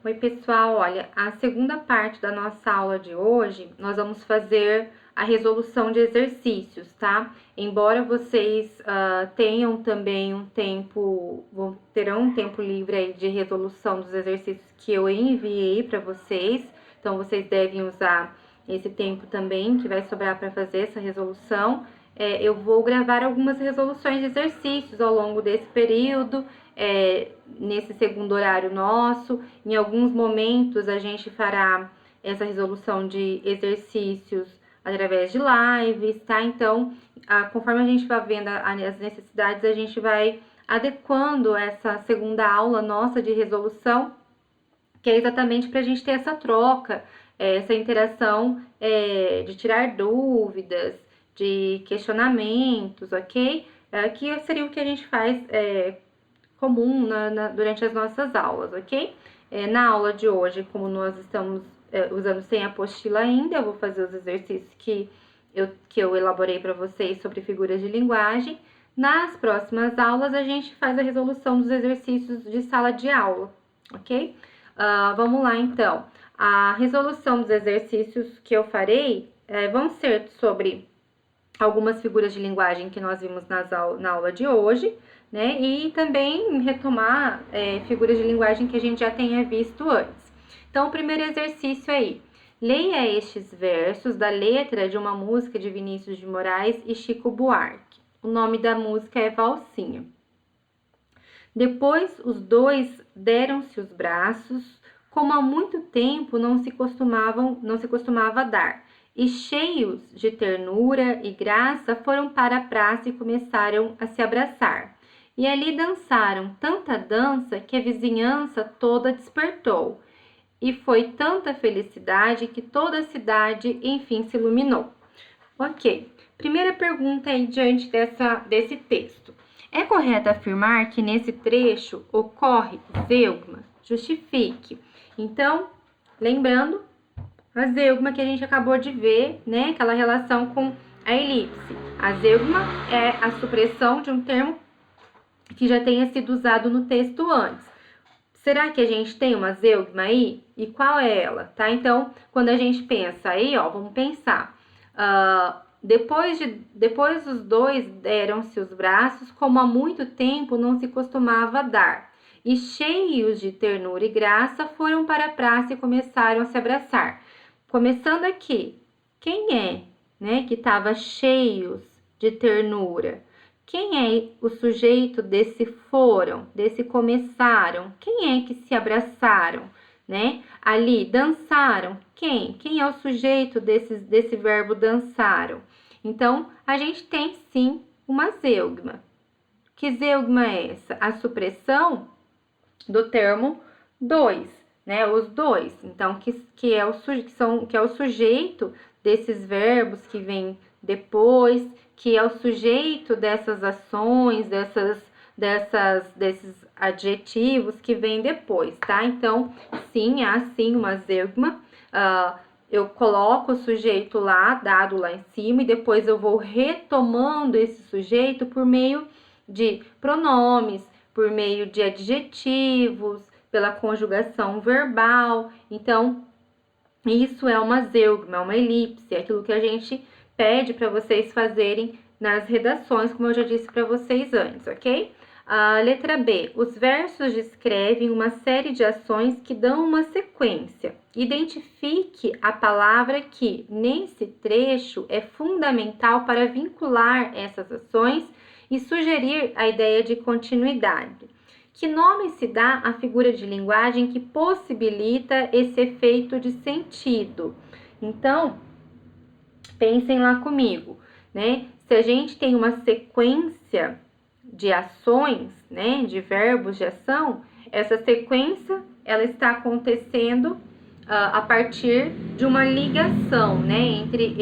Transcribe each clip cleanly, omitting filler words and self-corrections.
Oi, pessoal, olha, a segunda parte da nossa aula de hoje, nós vamos fazer a resolução de exercícios, tá? Embora vocês tenham também um tempo, terão um tempo livre aí de resolução dos exercícios que eu enviei para vocês, então vocês devem usar esse tempo também que vai sobrar para fazer essa resolução. Eu vou gravar algumas resoluções de exercícios ao longo desse período, nesse segundo horário nosso. Em alguns momentos a gente fará essa resolução de exercícios através de lives, tá? Então, conforme a gente vai vendo as necessidades, a gente vai adequando essa segunda aula nossa de resolução, que é exatamente para a gente ter essa troca, essa interação, de tirar dúvidas, de questionamentos, ok? Que seria o que a gente faz comum durante as nossas aulas, ok? Na aula de hoje, como nós estamos usando sem apostila ainda, eu vou fazer os exercícios que eu elaborei para vocês sobre figuras de linguagem. Nas próximas aulas, a gente faz a resolução dos exercícios de sala de aula, ok? Vamos lá, então. A resolução dos exercícios que eu farei vão ser sobre algumas figuras de linguagem que nós vimos na aula de hoje, né? E também retomar figuras de linguagem que a gente já tenha visto antes. Então, o primeiro exercício aí. Leia estes versos da letra de uma música de Vinícius de Moraes e Chico Buarque. O nome da música é Valsinha. Depois, os dois deram-se os braços, como há muito tempo não se costumava dar, e cheios de ternura e graça foram para a praça e começaram a se abraçar. E ali dançaram tanta dança que a vizinhança toda despertou. E foi tanta felicidade que toda a cidade, enfim, se iluminou. Ok, primeira pergunta aí diante desse texto. É correto afirmar que nesse trecho ocorre zeugma? Justifique. Então, lembrando, a zeugma que a gente acabou de ver, né? Aquela relação com a elipse. A zeugma é a supressão de um termo que já tenha sido usado no texto antes. Será que a gente tem uma zeugma aí? E qual é ela, tá? Então, quando a gente pensa aí, ó, vamos pensar. Depois os dois deram-se os braços, como há muito tempo não se costumava dar. E cheios de ternura e graça, foram para a praça e começaram a se abraçar. Começando aqui, quem é, né, que estava cheios de ternura? Quem é o sujeito desse foram, desse começaram? Quem é que se abraçaram, né? Ali, dançaram. Quem? Quem é o sujeito desse verbo dançaram? Então, a gente tem sim uma zeugma. Que zeugma é essa? A supressão do termo dois, né? Os dois. Então, que é o sujeito desses verbos que vem depois, que é o sujeito dessas ações, desses adjetivos que vem depois, tá? Então, sim, há sim uma zeugma. Eu coloco o sujeito lá, dado lá em cima, e depois eu vou retomando esse sujeito por meio de pronomes, por meio de adjetivos, pela conjugação verbal. Então, isso é uma zeugma, é uma elipse, é aquilo que a gente pede para vocês fazerem nas redações, como eu já disse para vocês antes, ok? A letra B. Os versos descrevem uma série de ações que dão uma sequência. Identifique a palavra que, nesse trecho, é fundamental para vincular essas ações e sugerir a ideia de continuidade. Que nome se dá à figura de linguagem que possibilita esse efeito de sentido? Então, pensem lá comigo, né? Se a gente tem uma sequência de ações, né, de verbos de ação, essa sequência ela está acontecendo a partir de uma ligação, né, entre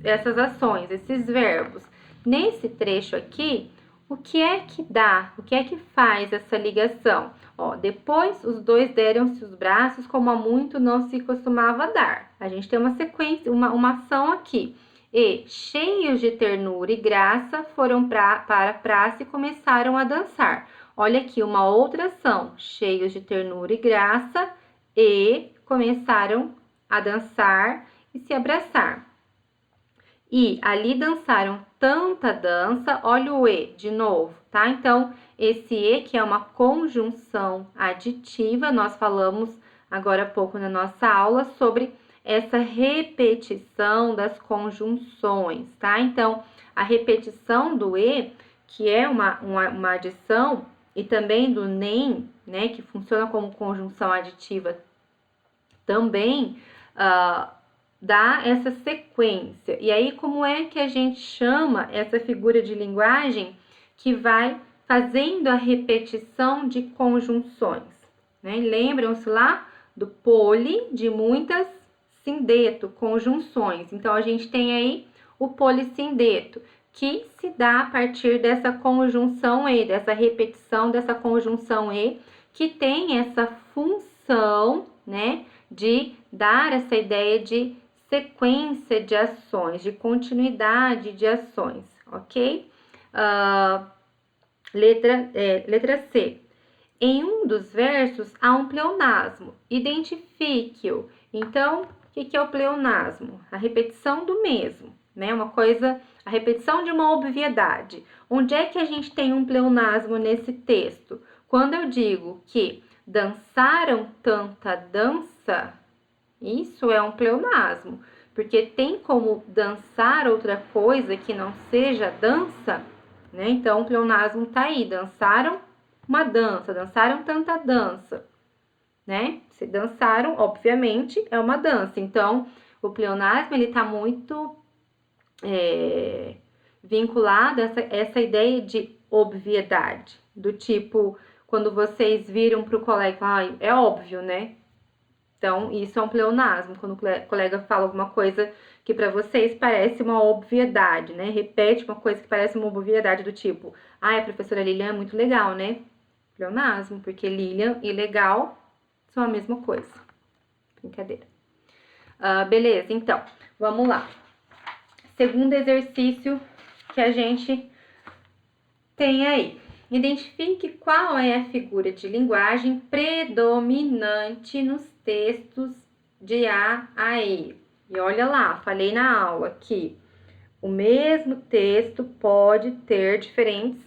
essas ações, esses verbos. Nesse trecho aqui, o que é que dá? O que é que faz essa ligação? Ó, depois os dois deram-se os braços, como há muito não se costumava dar. A gente tem uma sequência, uma ação aqui. E, cheios de ternura e graça, foram para a praça e começaram a dançar. olha aqui, uma outra ação, cheios de ternura e graça, e começaram a dançar e se abraçar. E ali dançaram tanta dança, olha o E de novo, tá? Então, esse E, que é uma conjunção aditiva, nós falamos agora há pouco na nossa aula sobre essa repetição das conjunções, tá? Então, a repetição do E, que é uma adição, e também do NEM, né, que funciona como conjunção aditiva também, dá essa sequência. E aí, como é que a gente chama essa figura de linguagem que vai fazendo a repetição de conjunções? Né? Lembram-se lá do poli, de muitas, sindeto, conjunções. Então, a gente tem aí o polissindeto, que se dá a partir dessa conjunção E, dessa repetição dessa conjunção E, que tem essa função, né, de dar essa ideia de sequência de ações, de continuidade de ações, ok? Letra C. Em um dos versos há um pleonasmo, identifique-o. Então, o que é o pleonasmo? A repetição do mesmo, né? Uma coisa, a repetição de uma obviedade. Onde é que a gente tem um pleonasmo nesse texto? Quando eu digo que dançaram tanta dança, isso é um pleonasmo, porque tem como dançar outra coisa que não seja dança, né? Então, o pleonasmo tá aí, dançaram uma dança, dançaram tanta dança, né? Se dançaram, obviamente, é uma dança. Então, o pleonasmo, ele tá muito vinculado a essa ideia de obviedade, do tipo, quando vocês viram para o colega, é óbvio, né? Então, isso é um pleonasmo, quando o colega fala alguma coisa que para vocês parece uma obviedade, né? Repete uma coisa que parece uma obviedade do tipo, a professora Lilian é muito legal, né? Pleonasmo, porque Lilian e legal são a mesma coisa. Brincadeira. Beleza, então, vamos lá. Segundo exercício que a gente tem aí. Identifique qual é a figura de linguagem predominante nos textos de A a E. E olha lá, falei na aula que o mesmo texto pode ter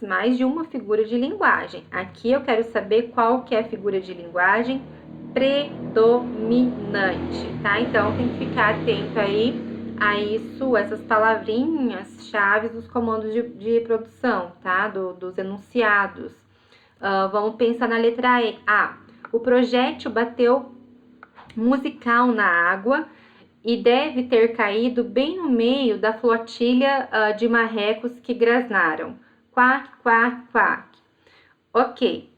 mais de uma figura de linguagem. Aqui eu quero saber qual que é a figura de linguagem predominante, tá? Então, tem que ficar atento aí a isso, essas palavrinhas chaves dos comandos de produção, tá? Dos enunciados. Vamos pensar na letra A. O projétil bateu musical na água e deve ter caído bem no meio da flotilha de marrecos que grasnaram. Quack, quack, quack. Ok.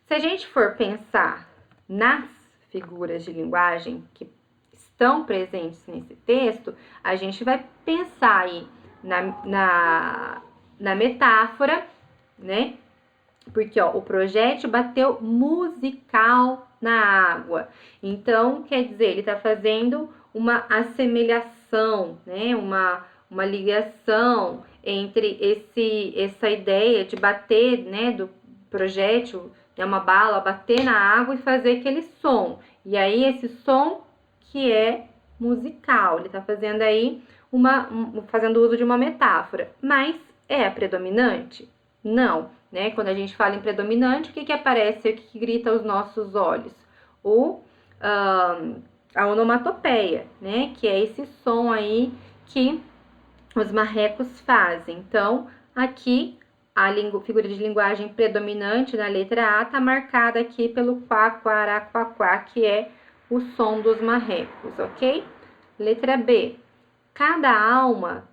Se a gente for pensar nas figuras de linguagem que estão presentes nesse texto, a gente vai pensar aí na metáfora, né? Porque, o projétil bateu musical na água. Então, quer dizer, ele está fazendo uma assemelhação, né? Uma ligação entre essa ideia de bater, né? Do projétil, né? Uma bala bater na água e fazer aquele som. E aí, esse som que é musical. Ele está fazendo aí fazendo uso de uma metáfora. Mas é a predominante? Não, né? Quando a gente fala em predominante, o que aparece, o que grita aos nossos olhos? A onomatopeia, né? Que é esse som aí que os marrecos fazem. Então, aqui, a figura de linguagem predominante na letra A está marcada aqui pelo quá, quará, quá, quá, que é o som dos marrecos, ok? Letra B. Cada alma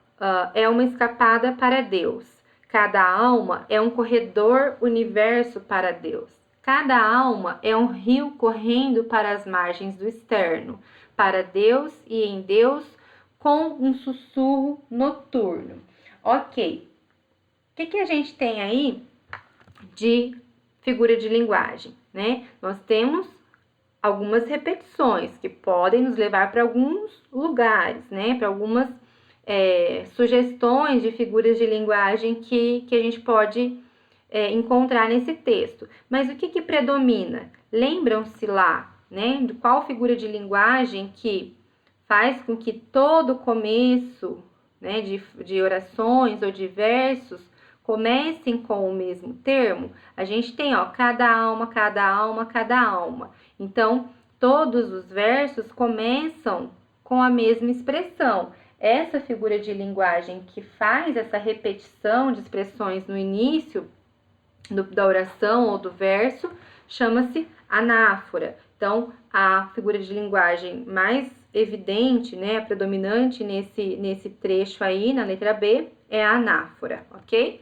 é uma escapada para Deus. Cada alma é um corredor universo para Deus. Cada alma é um rio correndo para as margens do externo, para Deus e em Deus, com um sussurro noturno. Ok. O que a gente tem aí de figura de linguagem, né? Nós temos algumas repetições que podem nos levar para alguns lugares, né? Para algumas sugestões de figuras de linguagem que a gente pode encontrar nesse texto. Mas o que predomina? Lembram-se lá, né, de qual figura de linguagem que faz com que todo começo, né, de orações ou de versos comecem com o mesmo termo? A gente tem, ó, cada alma, cada alma, cada alma. Então, todos os versos começam com a mesma expressão. Essa figura de linguagem que faz essa repetição de expressões no início da oração ou do verso chama-se anáfora. Então, a figura de linguagem mais evidente, né, a predominante nesse trecho aí, na letra B, é a anáfora, ok?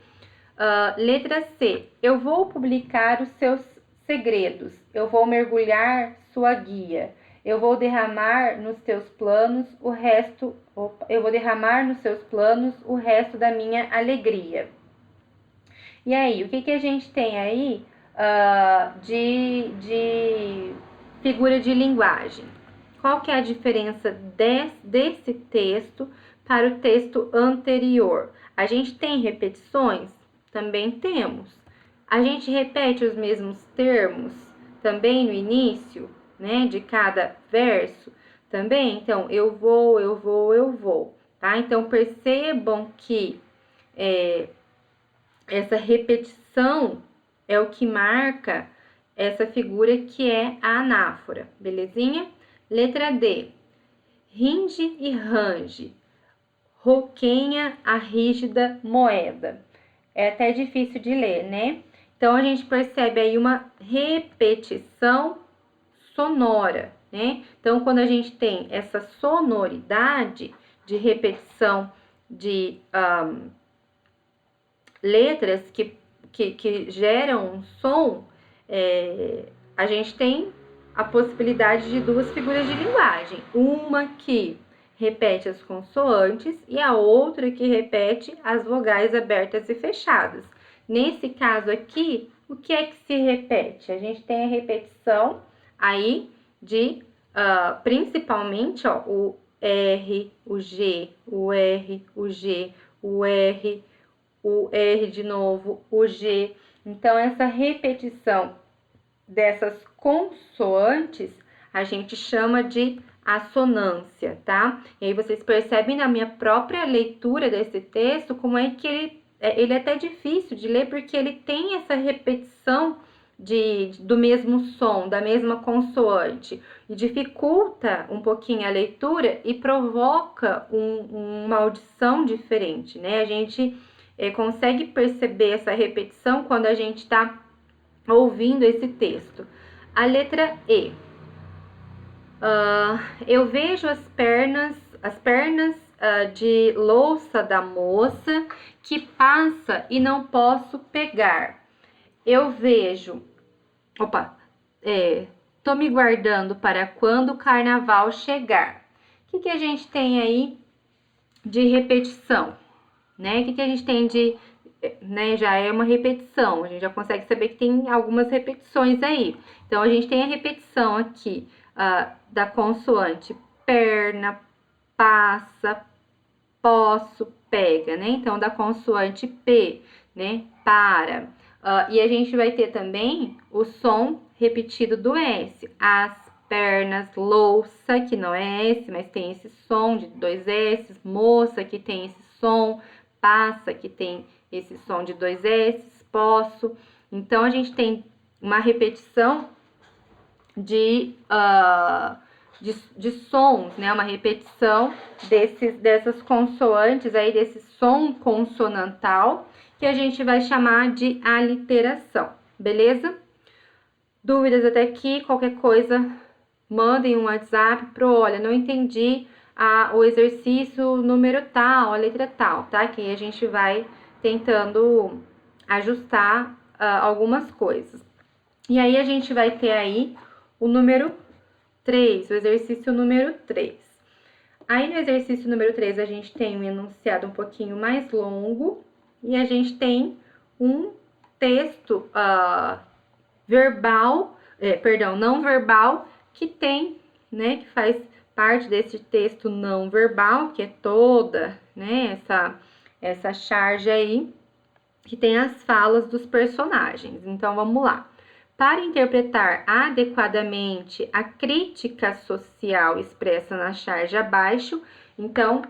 Letra C. Eu vou publicar os seus segredos. Eu vou mergulhar sua guia. Eu vou derramar nos teus planos o resto. Eu vou derramar nos seus planos o resto da minha alegria. E aí, o que a gente tem aí de figura de linguagem? Qual que é a diferença desse texto para o texto anterior? A gente tem repetições? Também temos. A gente repete os mesmos termos também no início, né, de cada verso? Também, então, eu vou, eu vou, eu vou, tá? Então, percebam que essa repetição é o que marca essa figura que é a anáfora, belezinha? Letra D. Rinde e range, roquenha a rígida moeda. É até difícil de ler, né? Então, a gente percebe aí uma repetição sonora, né? Então, quando a gente tem essa sonoridade de repetição de letras que geram um som, a gente tem a possibilidade de duas figuras de linguagem. Uma que repete as consoantes e a outra que repete as vogais abertas e fechadas. Nesse caso aqui, o que é que se repete? A gente tem a repetição aí de, principalmente, ó, o R, o G, o R, o G, o R, o R de novo, o G. Então, essa repetição dessas consoantes a gente chama de assonância, tá? E aí vocês percebem na minha própria leitura desse texto como é que ele é até difícil de ler, porque ele tem essa repetição do mesmo som, da mesma consoante, e dificulta um pouquinho a leitura e provoca uma audição diferente, né? A gente consegue perceber essa repetição quando a gente está ouvindo esse texto. A letra E. Eu vejo as pernas de louça da moça que passa e não posso pegar. Eu vejo. Tô me guardando para quando o carnaval chegar. O que a gente tem aí de repetição? Né? O que a gente tem de... Né, já é uma repetição, a gente já consegue saber que tem algumas repetições aí. Então, a gente tem a repetição aqui da consoante perna, passa, posso, pega, né? Então, da consoante P, né? Para. E a gente vai ter também o som repetido do S. As pernas, louça, que não é S, mas tem esse som de 2 S. Moça, que tem esse som. Passa, que tem esse som de 2 S. Posso. Então, a gente tem uma repetição de sons, né? Uma repetição dessas consoantes aí, desse som consonantal, que a gente vai chamar de aliteração, beleza? Dúvidas até aqui? Qualquer coisa, mandem um WhatsApp olha, não entendi o exercício número tal, a letra tal, tá? Que aí a gente vai tentando ajustar algumas coisas. E aí, a gente vai ter aí o número 3, o exercício número 3. Aí, no exercício número 3, a gente tem um enunciado um pouquinho mais longo e a gente tem um texto não verbal, que tem, né, que faz parte desse texto não verbal, que é toda, né, essa charge aí que tem as falas dos personagens. Então, vamos lá. Para interpretar adequadamente a crítica social expressa na charge abaixo, então,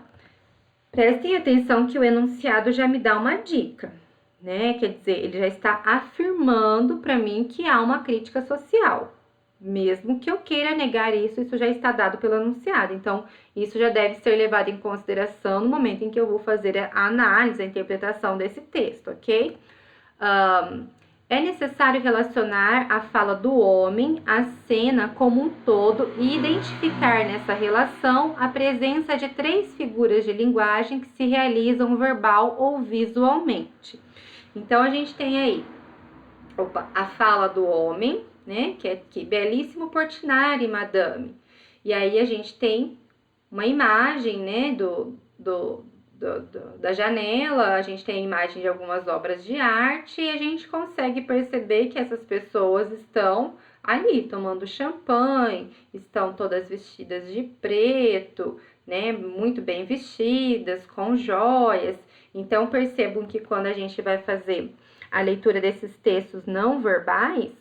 prestem atenção que o enunciado já me dá uma dica, né? Quer dizer, ele já está afirmando para mim que há uma crítica social. Mesmo que eu queira negar isso, isso já está dado pelo enunciado. Então, isso já deve ser levado em consideração no momento em que eu vou fazer a análise, a interpretação desse texto, ok? É necessário relacionar a fala do homem à cena como um todo e identificar nessa relação a presença de 3 figuras de linguagem que se realizam verbal ou visualmente. Então, a gente tem aí a fala do homem, né? Que é que belíssimo Portinari, madame. E aí a gente tem uma imagem, né? Da janela, a gente tem a imagem de algumas obras de arte e a gente consegue perceber que essas pessoas estão ali tomando champanhe, estão todas vestidas de preto, né? Muito bem vestidas, com joias. Então percebam que quando a gente vai fazer a leitura desses textos não verbais,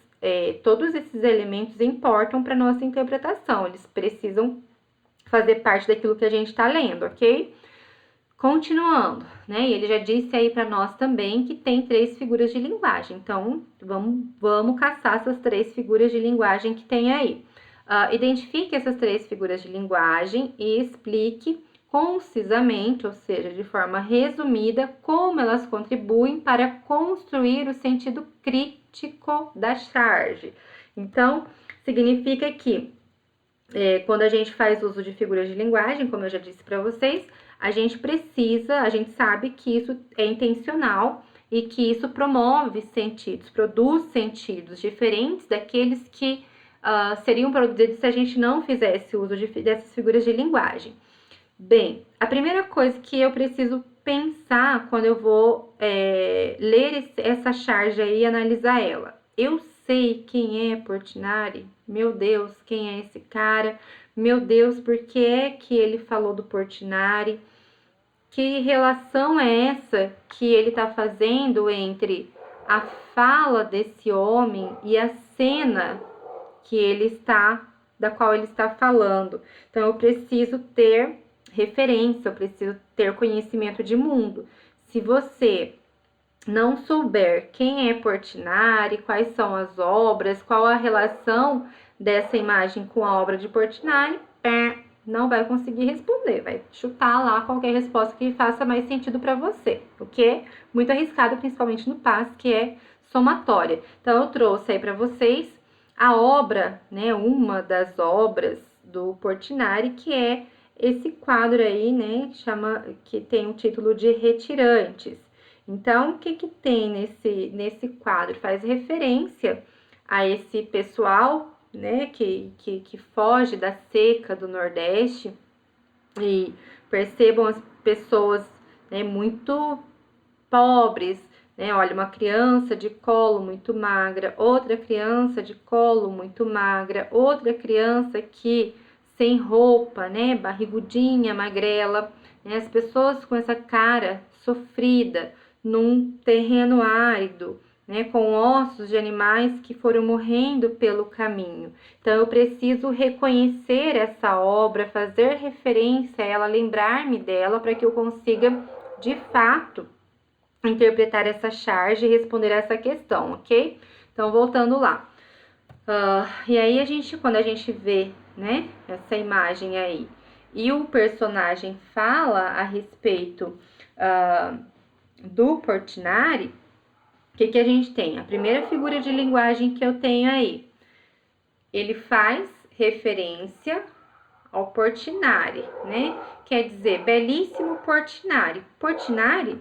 todos esses elementos importam para nossa interpretação, eles precisam fazer parte daquilo que a gente está lendo, ok? Continuando, né? E ele já disse aí para nós também que tem 3 figuras de linguagem, então vamos caçar essas 3 figuras de linguagem que tem aí. Identifique essas 3 figuras de linguagem e explique concisamente, ou seja, de forma resumida, como elas contribuem para construir o sentido crítico da charge. Então, significa que quando a gente faz uso de figuras de linguagem, como eu já disse para vocês, a gente sabe que isso é intencional e que isso promove sentidos, produz sentidos diferentes daqueles que seriam produzidos se a gente não fizesse uso dessas figuras de linguagem. Bem, a primeira coisa que eu preciso pensar quando eu vou ler essa charge aí e analisar ela. Eu sei quem é Portinari? Meu Deus, quem é esse cara? Meu Deus, por que é que ele falou do Portinari? Que relação é essa que ele está fazendo entre a fala desse homem e a cena da qual ele está falando? Então, eu preciso ter referência, eu preciso ter conhecimento de mundo. Se você não souber quem é Portinari, quais são as obras, qual a relação dessa imagem com a obra de Portinari, não vai conseguir responder, vai chutar lá qualquer resposta que faça mais sentido para você, o que é muito arriscado, principalmente no PAS, que é somatória. Então, eu trouxe aí para vocês a obra, né, uma das obras do Portinari, que é esse quadro aí, né, que tem o título de Retirantes. Então, o que tem nesse quadro? Faz referência a esse pessoal, né, que foge da seca do Nordeste, e percebam as pessoas, né, muito pobres, né? Olha, uma criança de colo muito magra, outra criança de colo muito magra, outra criança que sem roupa, né, barrigudinha, magrela, né? As pessoas com essa cara sofrida num terreno árido, né, com ossos de animais que foram morrendo pelo caminho. Então, eu preciso reconhecer essa obra, fazer referência a ela, lembrar-me dela, para que eu consiga, de fato, interpretar essa charge e responder essa questão, ok? Então, voltando lá. E aí, quando a gente vê, né, essa imagem aí, e o personagem fala a respeito do Portinari, o que a gente tem? A primeira figura de linguagem que eu tenho aí, ele faz referência ao Portinari, né? Quer dizer, belíssimo Portinari. Portinari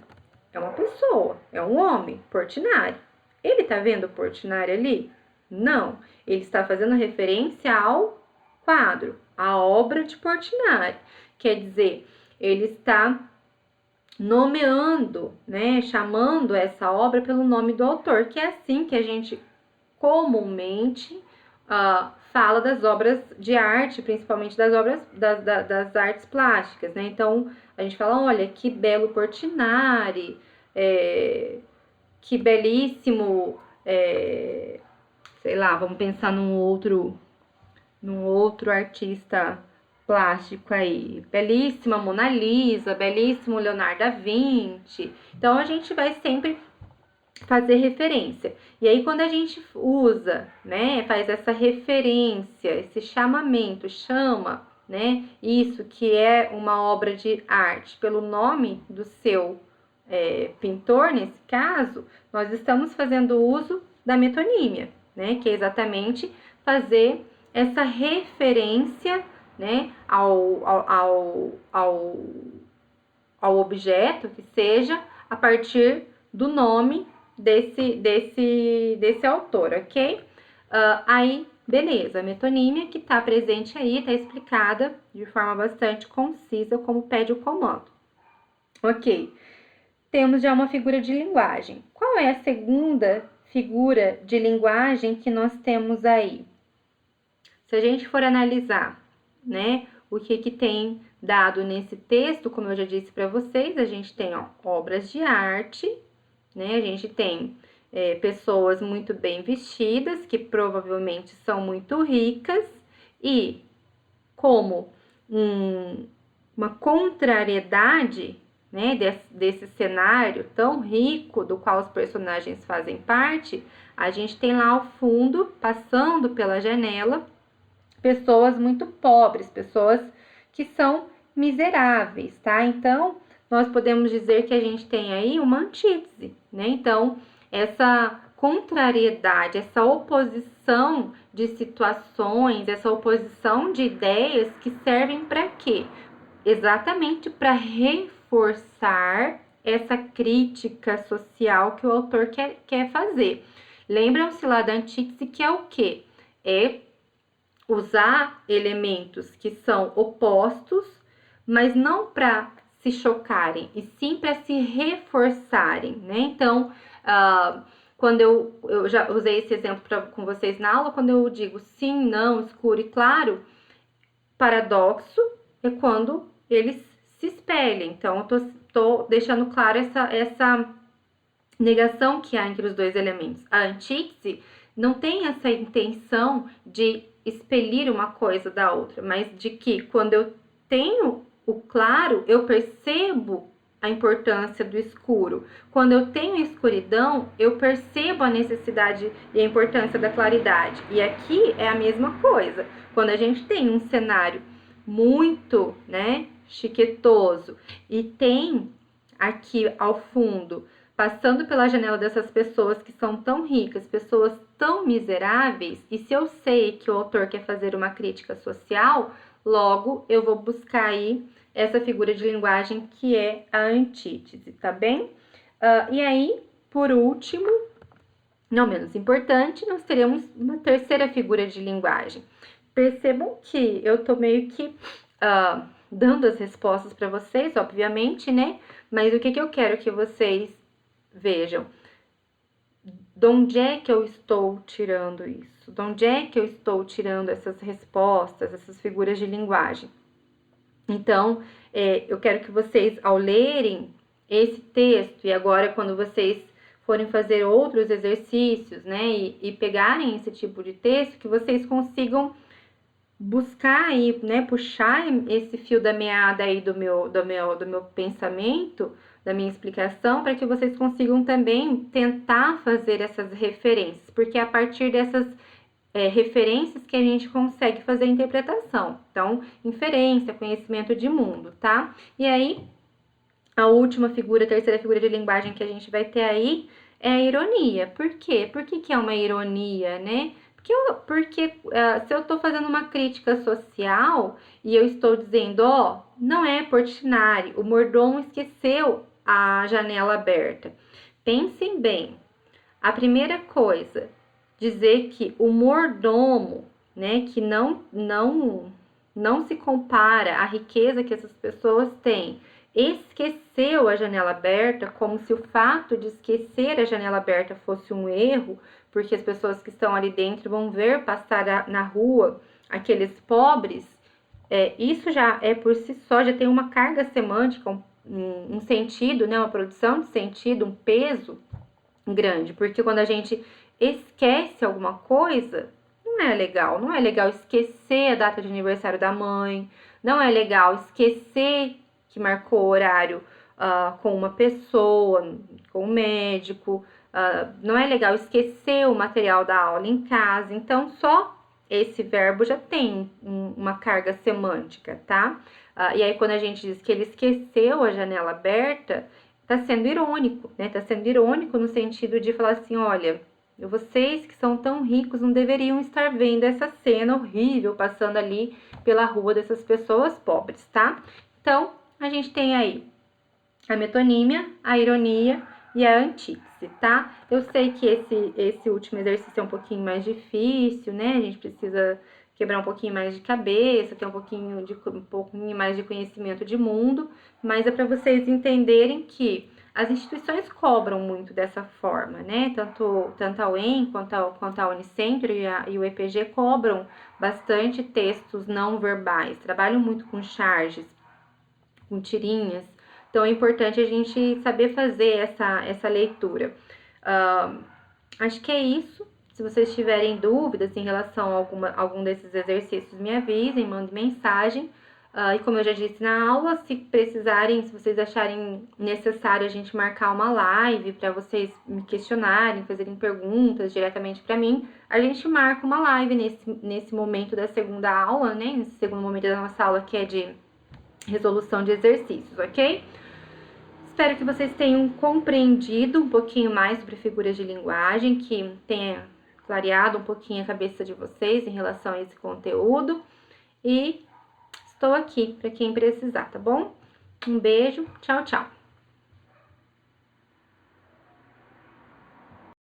é uma pessoa, é um homem, Portinari. Ele tá vendo o Portinari ali? Não, ele está fazendo referência ao quadro, à obra de Portinari. Quer dizer, ele está nomeando, né, chamando essa obra pelo nome do autor, que é assim que a gente comumente fala das obras de arte, principalmente das obras das artes plásticas, né? Então, a gente fala, olha, que belo Portinari, que belíssimo, sei lá, vamos pensar num outro artista plástico aí. Belíssima Mona Lisa, belíssimo Leonardo da Vinci. Então a gente vai sempre fazer referência. E aí quando a gente usa, né, faz essa referência, esse chamamento, chama, né, isso que é uma obra de arte pelo nome do seu pintor, nesse caso, nós estamos fazendo uso da metonímia, né, que é exatamente fazer essa referência, né, ao objeto que seja a partir do nome desse autor, ok? Aí, beleza, a metonímia que está presente aí, está explicada de forma bastante concisa como pede o comando. Ok, temos já uma figura de linguagem. Qual é a segunda figura de linguagem que nós temos aí? Se a gente for analisar, né, o que tem dado nesse texto, como eu já disse para vocês, a gente tem obras de arte, né, a gente tem pessoas muito bem vestidas, que provavelmente são muito ricas, e como uma contrariedade, né, desse cenário tão rico do qual os personagens fazem parte, a gente tem lá ao fundo, passando pela janela, pessoas muito pobres, pessoas que são miseráveis, tá? Então, nós podemos dizer que a gente tem aí uma antítese, né? Então, essa contrariedade, essa oposição de situações, essa oposição de ideias que servem para quê? Exatamente para reforçar essa crítica social que o autor quer fazer. Lembram-se lá da antítese, que é o quê? É usar elementos que são opostos, mas não para se chocarem, e sim para se reforçarem, né? Então, quando eu já usei esse exemplo com vocês na aula, quando eu digo sim, não, escuro e claro, paradoxo é quando eles se espelham. Então, eu tô deixando claro essa negação que há entre os dois elementos. A antítese não tem essa intenção de expelir uma coisa da outra, mas de que quando eu tenho o claro, eu percebo a importância do escuro. Quando eu tenho escuridão, eu percebo a necessidade e a importância da claridade. E aqui é a mesma coisa. Quando a gente tem um cenário muito, né, chiquetoso e tem aqui ao fundo, passando pela janela dessas pessoas que são tão ricas, pessoas tão miseráveis, e se eu sei que o autor quer fazer uma crítica social, logo eu vou buscar aí essa figura de linguagem que é a antítese, tá bem? E aí, por último, não menos importante, nós teremos uma terceira figura de linguagem. Percebam que eu tô meio que dando as respostas para vocês, obviamente, né? Mas o que eu quero que vocês vejam? De onde é que eu estou tirando isso? De onde é que eu estou tirando essas respostas, essas figuras de linguagem? Então, eu quero que vocês, ao lerem esse texto, e agora quando vocês forem fazer outros exercícios, né, e pegarem esse tipo de texto, que vocês consigam buscar aí, né, puxar esse fio da meada aí do meu pensamento, da minha explicação, para que vocês consigam também tentar fazer essas referências, porque é a partir dessas referências que a gente consegue fazer a interpretação. Então, inferência, conhecimento de mundo, tá? E aí, a última figura, a terceira figura de linguagem que a gente vai ter aí é a ironia. Por quê? Por que é uma ironia, né? Porque se eu estou fazendo uma crítica social e eu estou dizendo, não é Portinari, o mordomo esqueceu a janela aberta. Pensem bem, a primeira coisa, dizer que o mordomo, né, que não se compara à riqueza que essas pessoas têm, esqueceu a janela aberta, como se o fato de esquecer a janela aberta fosse um erro, porque as pessoas que estão ali dentro vão ver passar na rua aqueles pobres, isso já é por si só, já tem uma carga semântica, um sentido, né, uma produção de sentido, um peso grande, porque quando a gente esquece alguma coisa, não é legal. Não é legal esquecer a data de aniversário da mãe, não é legal esquecer que marcou horário com uma pessoa, com um médico, não é legal esquecer o material da aula em casa. Então, só esse verbo já tem uma carga semântica, tá? E aí, quando a gente diz que ele esqueceu a janela aberta, tá sendo irônico, né? Tá sendo irônico no sentido de falar assim, olha, vocês que são tão ricos não deveriam estar vendo essa cena horrível passando ali pela rua dessas pessoas pobres, tá? Então, a gente tem aí a metonímia, a ironia e a antítese, tá? Eu sei que esse último exercício é um pouquinho mais difícil, né? A gente precisa quebrar um pouquinho mais de cabeça, ter um pouquinho mais de conhecimento de mundo, mas é para vocês entenderem que as instituições cobram muito dessa forma, né? Tanto a UEM quanto a Unicentro e o EPG cobram bastante textos não verbais, trabalham muito com charges, com tirinhas. Então, é importante a gente saber fazer essa leitura. Acho que é isso. Se vocês tiverem dúvidas em relação a algum desses exercícios, me avisem, mandem mensagem. E como eu já disse na aula, se precisarem, se vocês acharem necessário a gente marcar uma live para vocês me questionarem, fazerem perguntas diretamente para mim, a gente marca uma live nesse momento da segunda aula, né? Nesse segundo momento da nossa aula, que é de resolução de exercícios, ok? Espero que vocês tenham compreendido um pouquinho mais sobre figuras de linguagem, que tenha clareado um pouquinho a cabeça de vocês em relação a esse conteúdo. E estou aqui para quem precisar, tá bom? Um beijo, tchau, tchau!